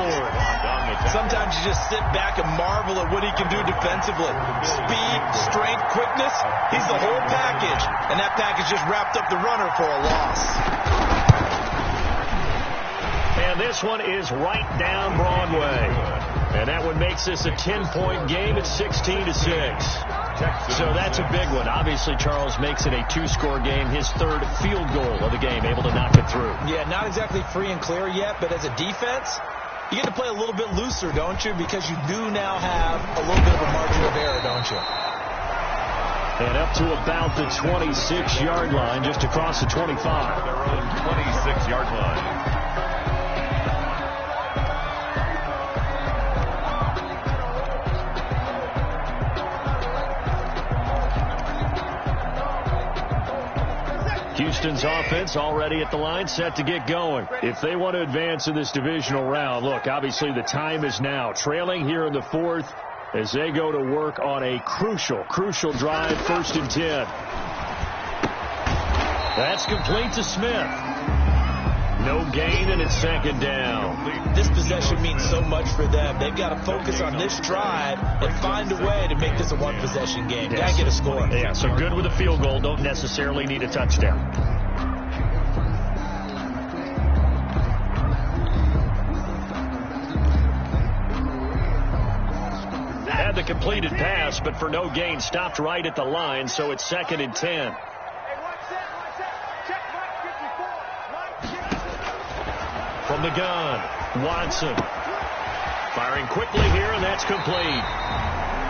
Sometimes you just sit back and marvel at what he can do defensively. Speed, strength, quickness, he's the whole package. And that package just wrapped up the runner for a loss. And this one is right down Broadway. And that one makes this a 10-point game at 16-6. So that's a big one. Obviously, Charles makes it a 2-score game. His 3rd field goal of the game, able to knock it through. Yeah, not exactly free and clear yet, but as a defense, you get to play a little bit looser, don't you? Because you do now have a little bit of a margin of error, don't you? And up to about the 26-yard line, just across the 25. Their own 26-yard line. Houston's offense already at the line, set to get going. If they want to advance in this divisional round, look, obviously the time is now. Trailing here in the 4th as they go to work on a crucial drive, 1st and 10. That's complete to Smith. No gain, and it's 2nd down. This possession means so much for them. They've got to focus on this drive and find a way to make this a one-possession game. Got to get a score. Yeah, so good with a field goal. Don't necessarily need a touchdown. Had the completed pass, but for no gain, stopped right at the line, so it's 2nd and 10. From the gun, Watson. Firing quickly here, and that's complete.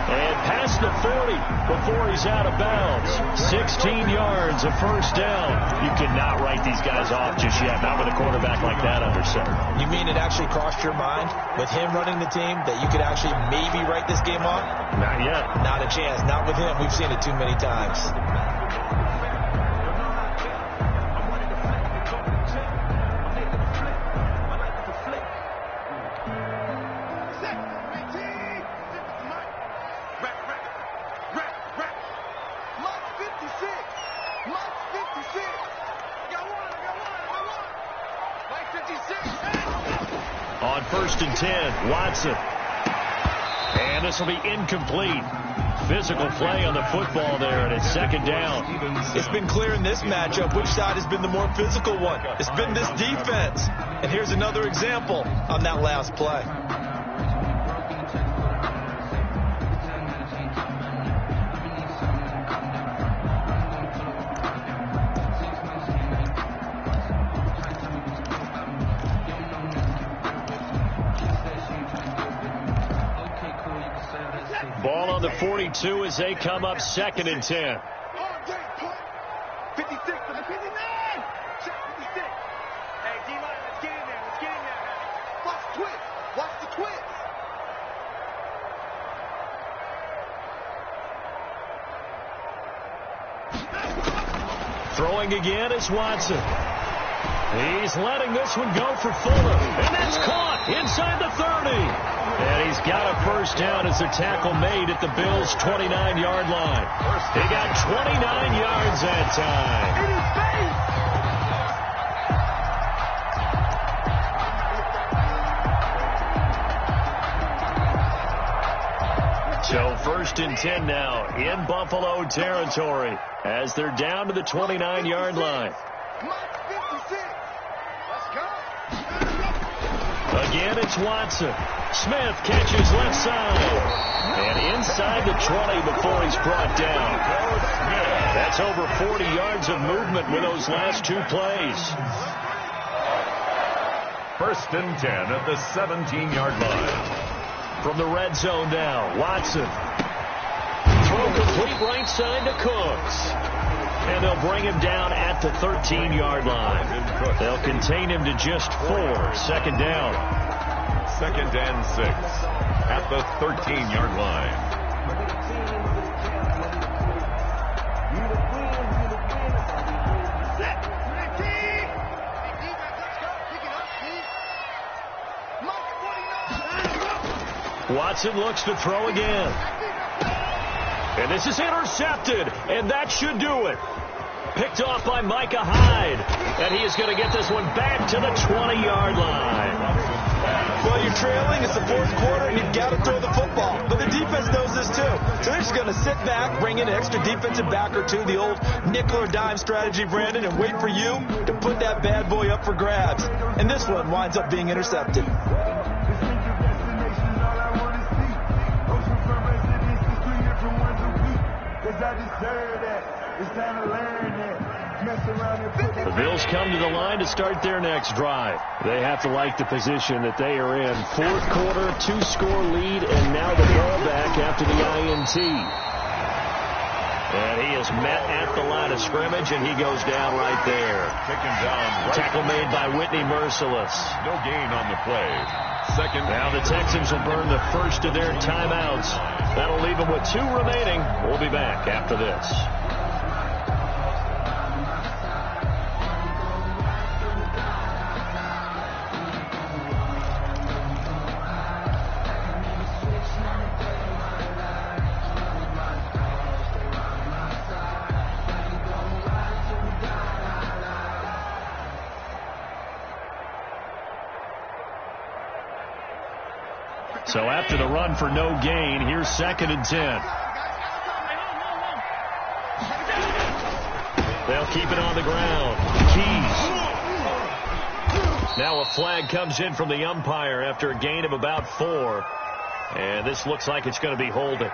And past the 40 before he's out of bounds. 16 yards, a 1st down. You cannot write these guys off just yet, not with a quarterback like that under center. You mean it actually crossed your mind with him running the team that you could actually maybe write this game off? Not yet. Not a chance. Not with him. We've seen it too many times. On 1st and 10, Watson. And this will be incomplete. Physical play on the football there, and it's 2nd down. It's been clear in this matchup which side has been the more physical one. It's been this defense. And here's another example on that last play. Ball on the 42 as they come up 2nd and 10. 56 to the 59. Check 56. Hey, D-line, let's get in there. Let's get in there. Watch the twist. Watch the twist. Throwing again is Watson. He's letting this one go for Fuller. And that's caught inside the 30. And he's got a first down as the tackle made at the Bills' 29-yard line. He got 29 yards that time. In his face. So 1st and 10 now in Buffalo territory as they're down to the 29-yard line. Again, it's Watson. Smith catches left side. And inside the 20 before he's brought down. That's over 40 yards of movement with those last 2 plays. 1st and 10 at the 17-yard line. From the red zone now, Watson. Throw complete right side to Cooks. And they'll bring him down at the 13-yard line. They'll contain him to just 4. 2nd down. 2nd and 6 at the 13-yard line. Watson looks to throw again. And this is intercepted, and that should do it. Picked off by Micah Hyde, and he is going to get this one back to the 20-yard line. Well, you're trailing. It's the 4th quarter, and you've got to throw the football. But the defense knows this, too. So they're just going to sit back, bring in an extra defensive back or two, the old nickel or dime strategy, Brandon, and wait for you to put that bad boy up for grabs. And this one winds up being intercepted. The Bills come to the line to start their next drive. They have to like the position that they are in. 4th quarter, 2-score lead, and now the ball back after the INT. And he is met at the line of scrimmage, and he goes down right there. Tackle made by Whitney Merciless. No gain on the play. 2nd. Now the Texans will burn the first of their timeouts. That'll leave them with 2 remaining. We'll be back after this. So after the run for no gain, here's 2nd and 10. They'll keep it on the ground. Keys. Now a flag comes in from the umpire after a gain of about 4. And this looks like it's going to be holding.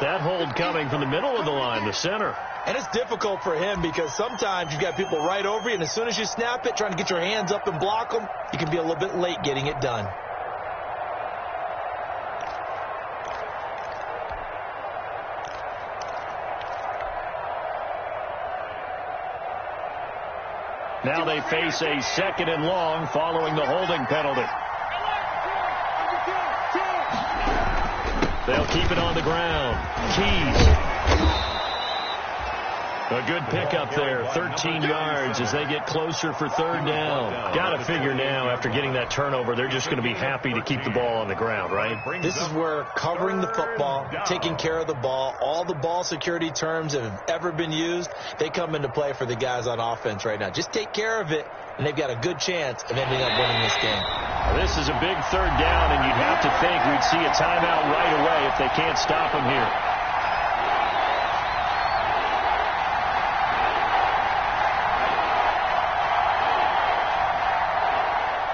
That hold coming from the middle of the line, the center. And it's difficult for him because sometimes you've got people right over you, and as soon as you snap it, trying to get your hands up and block them, you can be a little bit late getting it done. Now they face a 2nd and long following the holding penalty. They'll keep it on the ground. Keys. A good pickup there, 13 yards as they get closer for 3rd down. Got to figure now after getting that turnover, they're just going to be happy to keep the ball on the ground, right? This is where covering the football, taking care of the ball, all the ball security terms that have ever been used, they come into play for the guys on offense right now. Just take care of it, and they've got a good chance of ending up winning this game. This is a big 3rd down, and you'd have to think we'd see a timeout right away if they can't stop him here.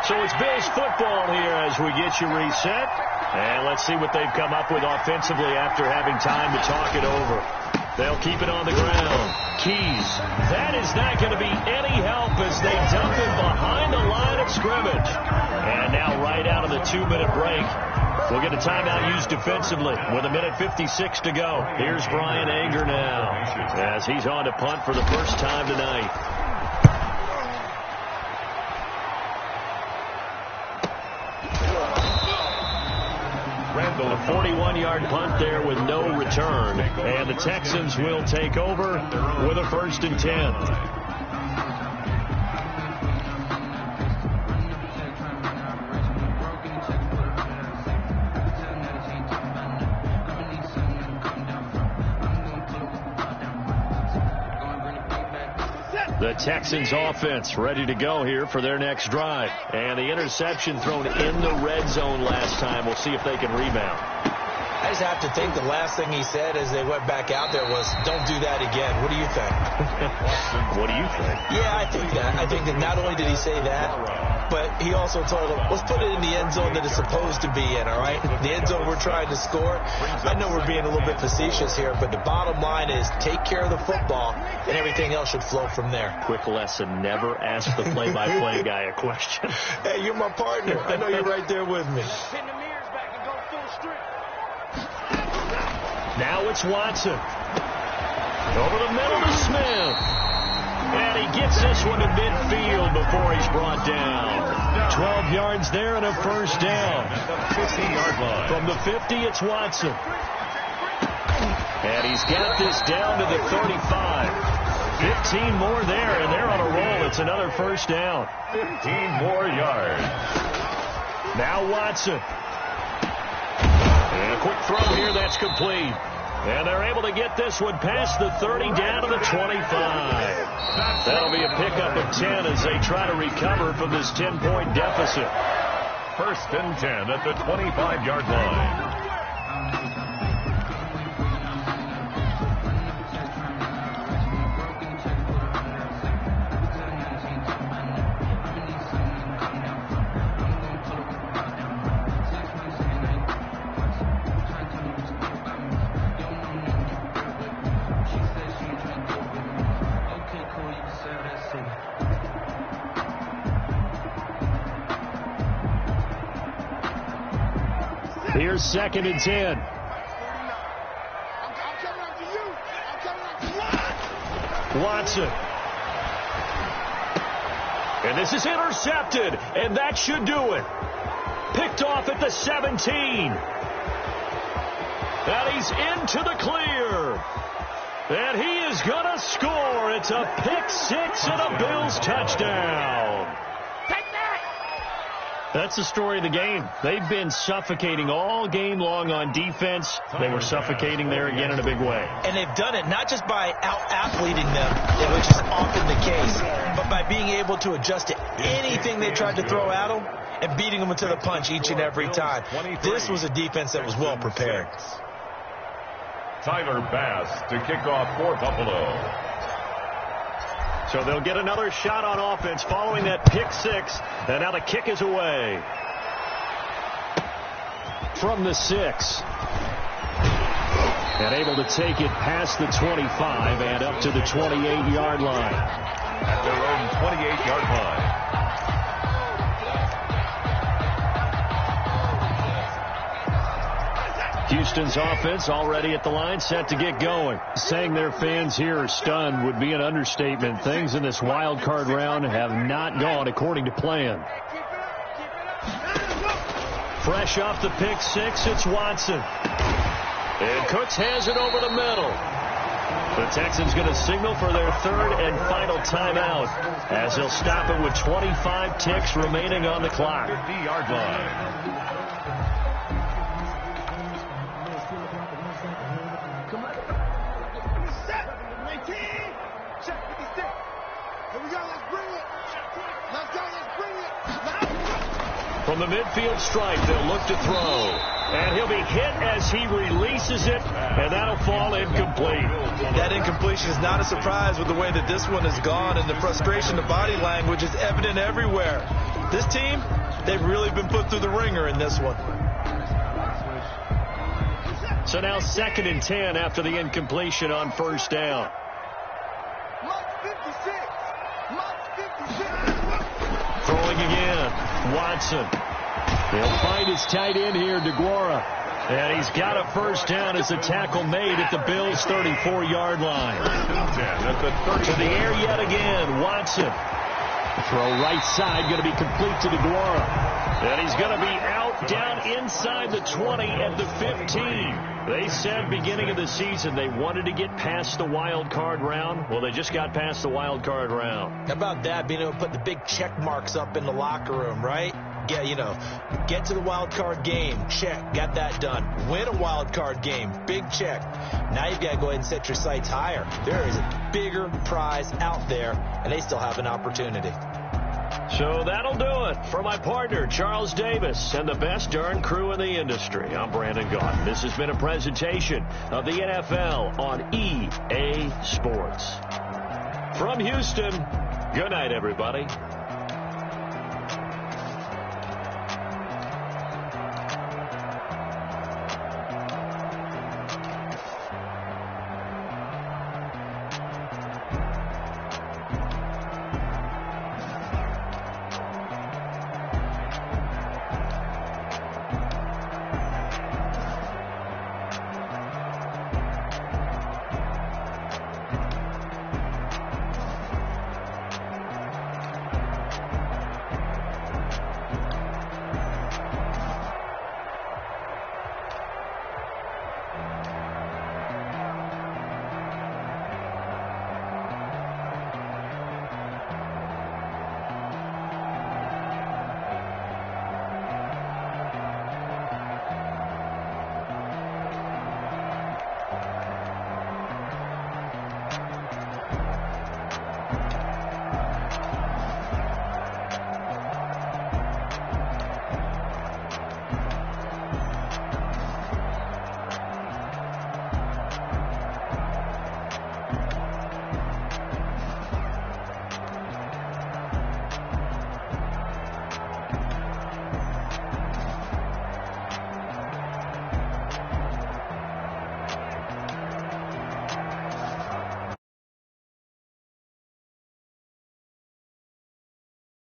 So it's Bills football here as we get you reset. And let's see what they've come up with offensively after having time to talk it over. They'll keep it on the ground. Keys. That is not going to be any help as they dump him behind the line of scrimmage. And now right out of the 2-minute break, We'll get a timeout used defensively with 1:56 to go. Here's Brian Anger now as he's on to punt for the first time tonight. A 41-yard punt there with no return. And the Texans will take over with a 1st and 10. The Texans offense ready to go here for their next drive. And the interception thrown in the red zone last time. We'll see if they can rebound. I just have to think the last thing he said as they went back out there was, don't do that again. What do you think? What do you think? Yeah, I think that. I think that not only did he say that, but he also told them, let's put it in the end zone that it's supposed to be in, all right? The end zone we're trying to score. I know we're being a little bit facetious here, but the bottom line is take care of the football, and everything else should flow from there. Quick lesson, never ask the play-by-play guy a question. Hey, you're my partner. I know you're right there with me. Pin the mirrors back and go full strip. Now it's Watson. Over the middle to Smith. And he gets this one to midfield before he's brought down. 12 yards there and a 1st down. 50-yard line. From the 50, it's Watson. And he's got this down to the 35. 15 more there, and they're on a roll. It's another 1st down. 15 more yards. Now Watson. And a quick throw here that's complete. And they're able to get this one past the 30 down to the 25. That'll be a pickup of 10 as they try to recover from this 10-point deficit. 1st and 10 at the 25-yard line. Here's 2nd and 10. Watson. And this is intercepted, and that should do it. Picked off at the 17. And he's into the clear. And he is going to score. It's a pick 6 and a Bills touchdown. That's the story of the game. They've been suffocating all game long on defense. They were suffocating there again in a big way. And they've done it not just by out-athleting them, which is often the case, but by being able to adjust to anything they tried to throw at them and beating them into the punch each and every time. This was a defense that was well prepared. Tyler Bass to kick off for Buffalo. So they'll get another shot on offense following that pick 6. And now the kick is away. From the 6. And able to take it past the 25 and up to the 28-yard line. At their own 28-yard line. Houston's offense already at the line, set to get going. Saying their fans here are stunned would be an understatement. Things in this wild card round have not gone according to plan. Fresh off the pick 6, it's Watson. And Cooks has it over the middle. The Texans going to signal for their 3rd and final timeout as they'll stop it with 25 ticks remaining on the clock. 50-yard line. From the midfield stripe, they'll look to throw. And he'll be hit as he releases it, and that'll fall incomplete. That incompletion is not a surprise with the way that this one has gone, and the frustration, the body language is evident everywhere. This team, they've really been put through the ringer in this one. So now 2nd and 10 after the incompletion on 1st down. Throwing again, Watson. They'll find his tight end here, DeGuara. And he's got a first down as a tackle made at the Bills' 34-yard line. To the air yet again, Watson. Throw right side, going to be complete to DeGuara. And he's going to be out down inside the 20 at the 15. They said beginning of the season they wanted to get past the wild card round. Well, they just got past the wild card round. How about that, being able to put the big check marks up in the locker room, right? Yeah, you know, get to the wild card game, check, got that done. Win a wild card game, big check. Now you've got to go ahead and set your sights higher. There is a bigger prize out there, and they still have an opportunity. So that'll do it for my partner, Charles Davis, and the best darn crew in the industry. I'm Brandon Gaudin. This has been a presentation of the NFL on EA Sports. From Houston, good night, everybody.